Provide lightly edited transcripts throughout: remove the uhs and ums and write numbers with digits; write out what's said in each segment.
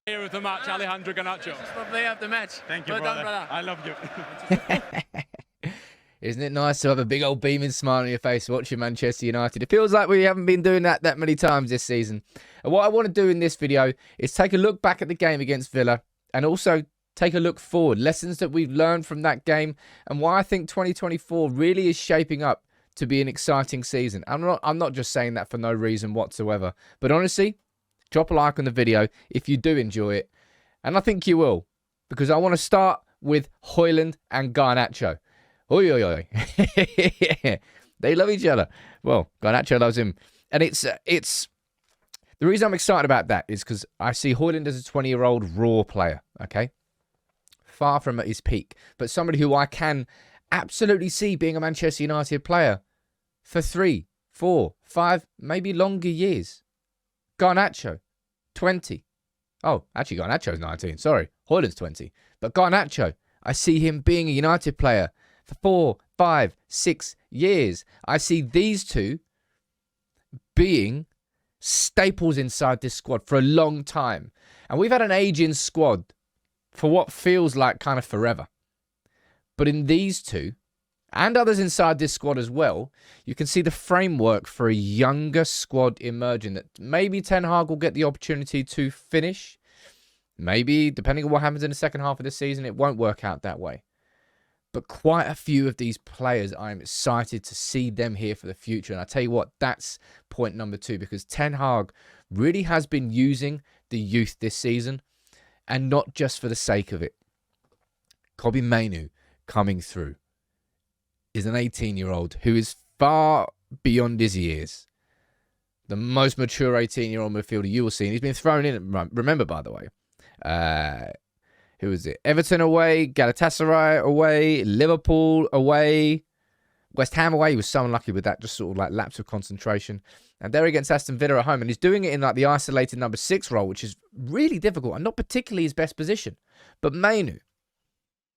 Here of the match, Alejandro Garnacho. For player of the match. Thank you, Well brother. done, brother. I love you. Isn't it nice to have a big old beaming smile on your face watching Manchester United? It feels like we haven't been doing that many times this season. And what I want to do in this video is take a look back at the game against Villa and also take a look forward, lessons that we've learned from that game and why I think 2024 really is shaping up to be an exciting season. I'm not just saying that for no reason whatsoever, but honestly, drop a like on the video if you do enjoy it. And I think you will, because I want to start with Hojlund and Garnacho. Oi, oi, oi. They love each other. Well, Garnacho loves him. And it's the reason I'm excited about that is because I see Hojlund as a 20-year-old raw player, okay? Far from at his peak, but somebody who I can absolutely see being a Manchester United player for 3, 4, 5, maybe longer years. Garnacho, 20. Oh, actually, Garnacho's 19. Sorry, Hojlund's 20. But Garnacho, I see him being a United player for 4, 5, 6 years. I see these two being staples inside this squad for a long time. And we've had an aging squad for what feels like kind of forever. But in these two, and others inside this squad as well, you can see the framework for a younger squad emerging that maybe Ten Hag will get the opportunity to finish. Maybe, depending on what happens in the second half of the season, it won't work out that way. But quite a few of these players, I'm excited to see them here for the future. And I tell you what, that's point number 2, because Ten Hag really has been using the youth this season, and not just for the sake of it. Kobbie Mainoo coming through is an 18-year-old who is far beyond his years. The most mature 18-year-old midfielder you will see. And he's been thrown in. Remember, by the way, who was it? Everton away, Galatasaray away, Liverpool away, West Ham away. He was so unlucky with that, just sort of like lapse of concentration. And they're against Aston Villa at home. And he's doing it in like the isolated number 6 role, which is really difficult and not particularly his best position. But Mainoo,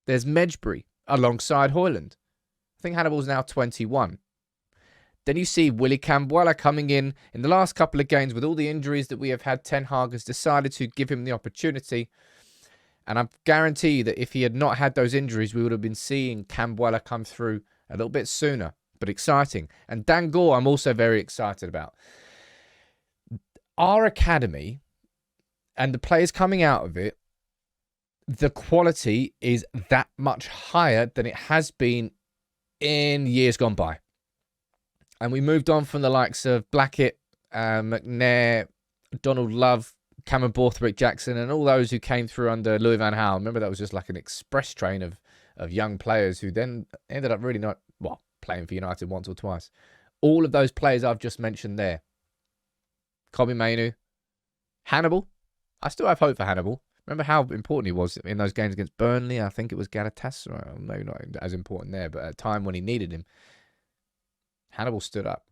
there's Medjbury alongside Hojlund. I think Hannibal's now 21. Then you see Willy Cambuela coming in the last couple of games with all the injuries that we have had. Ten Hag has decided to give him the opportunity. And I guarantee you that if he had not had those injuries, we would have been seeing Cambuela come through a little bit sooner. But exciting. And Dangor, I'm also very excited about. Our academy and the players coming out of it, the quality is that much higher than it has been in years gone by. And we moved on from the likes of Blackett, McNair, Donald Love, Cameron Borthwick Jackson, and all those who came through under Louis van Gaal. Remember, that was just like an express train of young players who then ended up really not, well, playing for United once or twice. All of those players I've just mentioned there. Kobbie Mainoo, Hannibal. I still have hope for Hannibal. Remember how important he was in those games against Burnley? I think it was Galatasaray. Maybe not as important there, but at a time when he needed him, Hannibal stood up.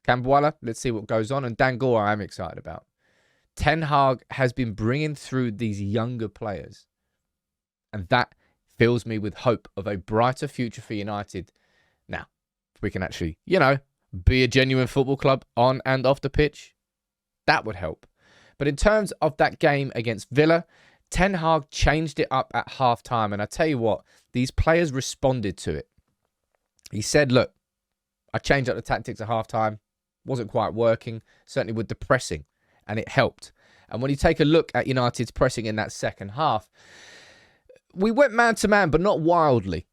Cambuela, let's see what goes on. And Dangor, I'm excited about. Ten Hag has been bringing through these younger players. And that fills me with hope of a brighter future for United. Now, if we can actually, be a genuine football club on and off the pitch, that would help. But in terms of that game against Villa, Ten Hag changed it up at half-time. And I tell you what, these players responded to it. He said, look, I changed up the tactics at half-time. Wasn't quite working, certainly with the pressing. And it helped. And when you take a look at United's pressing in that second half, we went man-to-man, but not wildly.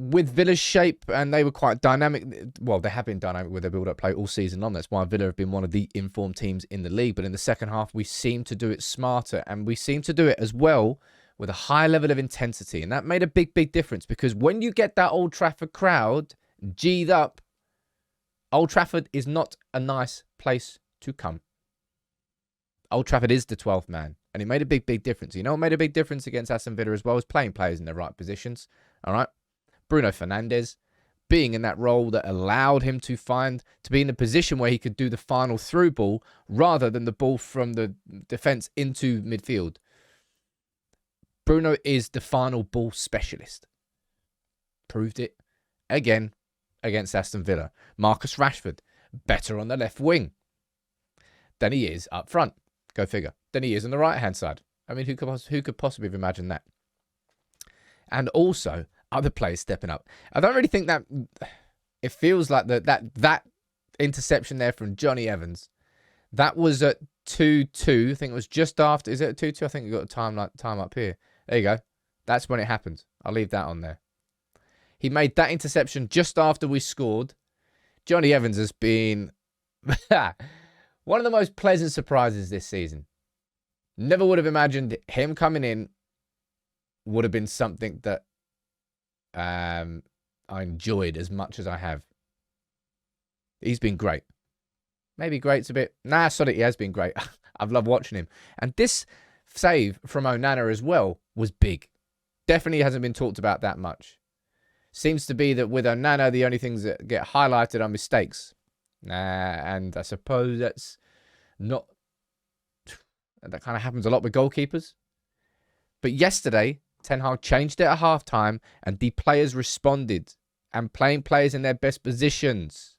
With Villa's shape, and they were quite dynamic. Well, they have been dynamic with their build-up play all season long. That's why Villa have been one of the informed teams in the league. But in the second half, we seem to do it smarter. And we seem to do it as well with a high level of intensity. And that made a big, big difference. Because when you get that Old Trafford crowd G'd up, Old Trafford is not a nice place to come. Old Trafford is the 12th man. And it made a big, big difference. You know what made a big difference against Aston Villa as well? Was playing players in the right positions. All right? Bruno Fernandes being in that role that allowed him to be in a position where he could do the final through ball rather than the ball from the defence into midfield. Bruno is the final ball specialist. Proved it again against Aston Villa. Marcus Rashford, better on the left wing than he is up front. Go figure. Than he is on the right-hand side. I mean, who could possibly have imagined that? And also, other players stepping up. I don't really think that... It feels like that interception there from Johnny Evans, that was at 2-2. I think it was just after. Is it 2-2? I think we got a time up here. There you go. That's when it happened. I'll leave that on there. He made that interception just after we scored. Johnny Evans has been one of the most pleasant surprises this season. Never would have imagined him coming in would have been something that I enjoyed as much as I have. He's been great. Maybe great's a bit... Nah, sorry, he has been great. I've loved watching him. And this save from Onana as well was big. Definitely hasn't been talked about that much. Seems to be that with Onana, the only things that get highlighted are mistakes. And I suppose that's not... That kind of happens a lot with goalkeepers. But yesterday, Ten Hag changed it at halftime and the players responded. And playing players in their best positions.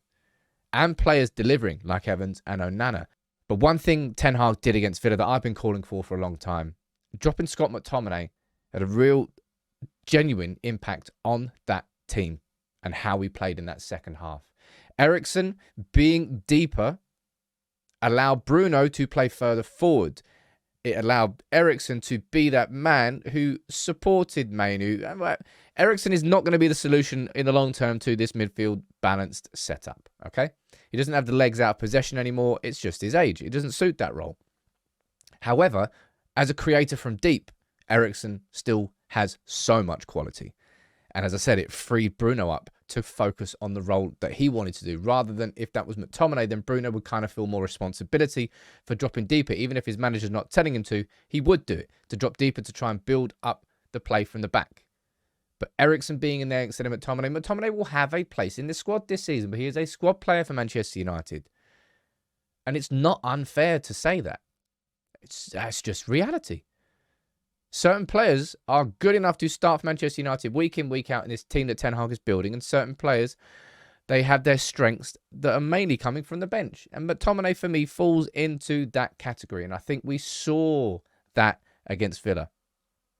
And players delivering, like Evans and Onana. But one thing Ten Hag did against Villa that I've been calling for a long time, dropping Scott McTominay had a real, genuine impact on that team and how we played in that second half. Eriksen being deeper allowed Bruno to play further forward. It allowed Eriksen to be that man who supported Mainu. Eriksen is not going to be the solution in the long term to this midfield balanced setup. Okay? He doesn't have the legs out of possession anymore. It's just his age. It doesn't suit that role. However, as a creator from deep, Eriksen still has so much quality. And as I said, it freed Bruno up to focus on the role that he wanted to do. Rather than if that was McTominay, then Bruno would kind of feel more responsibility for dropping deeper. Even if his manager's not telling him to, he would do it. To drop deeper to try and build up the play from the back. But Eriksen being in there instead of McTominay, McTominay will have a place in the squad this season. But he is a squad player for Manchester United. And it's not unfair to say that. That's just reality. Certain players are good enough to start for Manchester United week in, week out in this team that Ten Hag is building. And certain players, they have their strengths that are mainly coming from the bench. And McTominay, for me, falls into that category. And I think we saw that against Villa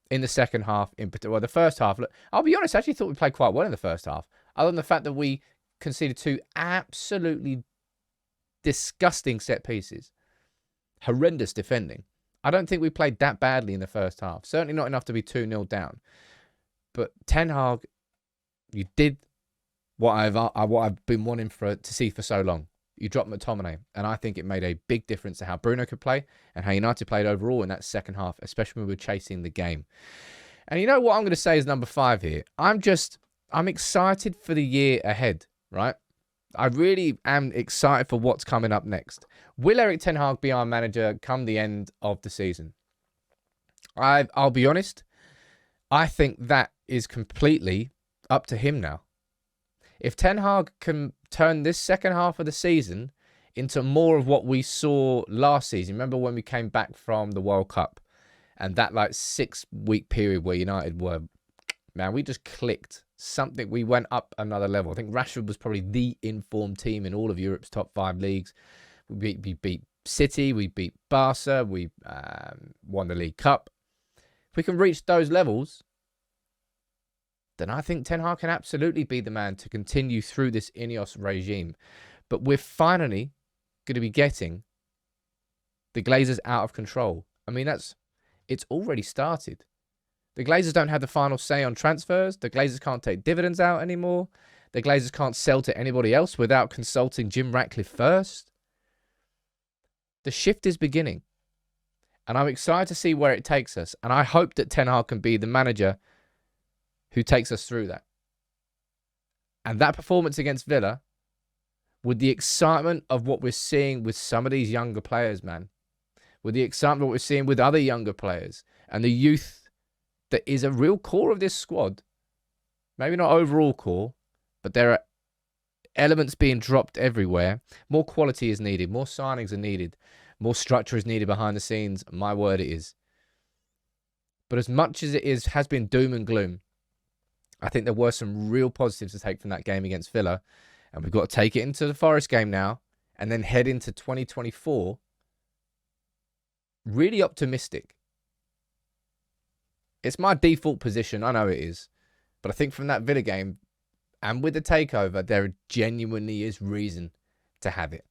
in the second half. Well, the first half, look, I'll be honest, I actually thought we played quite well in the first half. Other than the fact that we conceded 2 absolutely disgusting set pieces. Horrendous defending. I don't think we played that badly in the first half. Certainly not enough to be 2-0 down. But Ten Hag, you did what I've been wanting to see for so long. You dropped McTominay, and I think it made a big difference to how Bruno could play and how United played overall in that second half, especially when we were chasing the game. And you know what I'm going to say is number 5 here? I'm excited for the year ahead, right? I really am excited for what's coming up next. Will Erik Ten Hag be our manager come the end of the season? I'll be honest. I think that is completely up to him now. If Ten Hag can turn this second half of the season into more of what we saw last season. Remember when we came back from the World Cup and that 6-week period where United were, man, we just clicked. Something, we went up another level. I think Rashford was probably the informed team in all of Europe's top 5 leagues. We beat City, we beat Barca, we won the League Cup. If we can reach those levels, then I think Ten Hag can absolutely be the man to continue through this Ineos regime. But we're finally going to be getting the Glazers out of control. I mean, it's already started. The Glazers don't have the final say on transfers. The Glazers can't take dividends out anymore. The Glazers can't sell to anybody else without consulting Jim Ratcliffe first. The shift is beginning. And I'm excited to see where it takes us. And I hope that Ten Hag can be the manager who takes us through that. And that performance against Villa, with the excitement of what we're seeing with some of these younger players, man. With the excitement of what we're seeing with other younger players. And the youth that is a real core of this squad. Maybe not overall core, but there are elements being dropped everywhere. More quality is needed. More signings are needed. More structure is needed behind the scenes. My word, it is. But as much as it has been doom and gloom, I think there were some real positives to take from that game against Villa. And we've got to take it into the Forest game now and then head into 2024 really optimistic. It's my default position, I know it is. But I think from that Villa game, and with the takeover, there genuinely is reason to have it.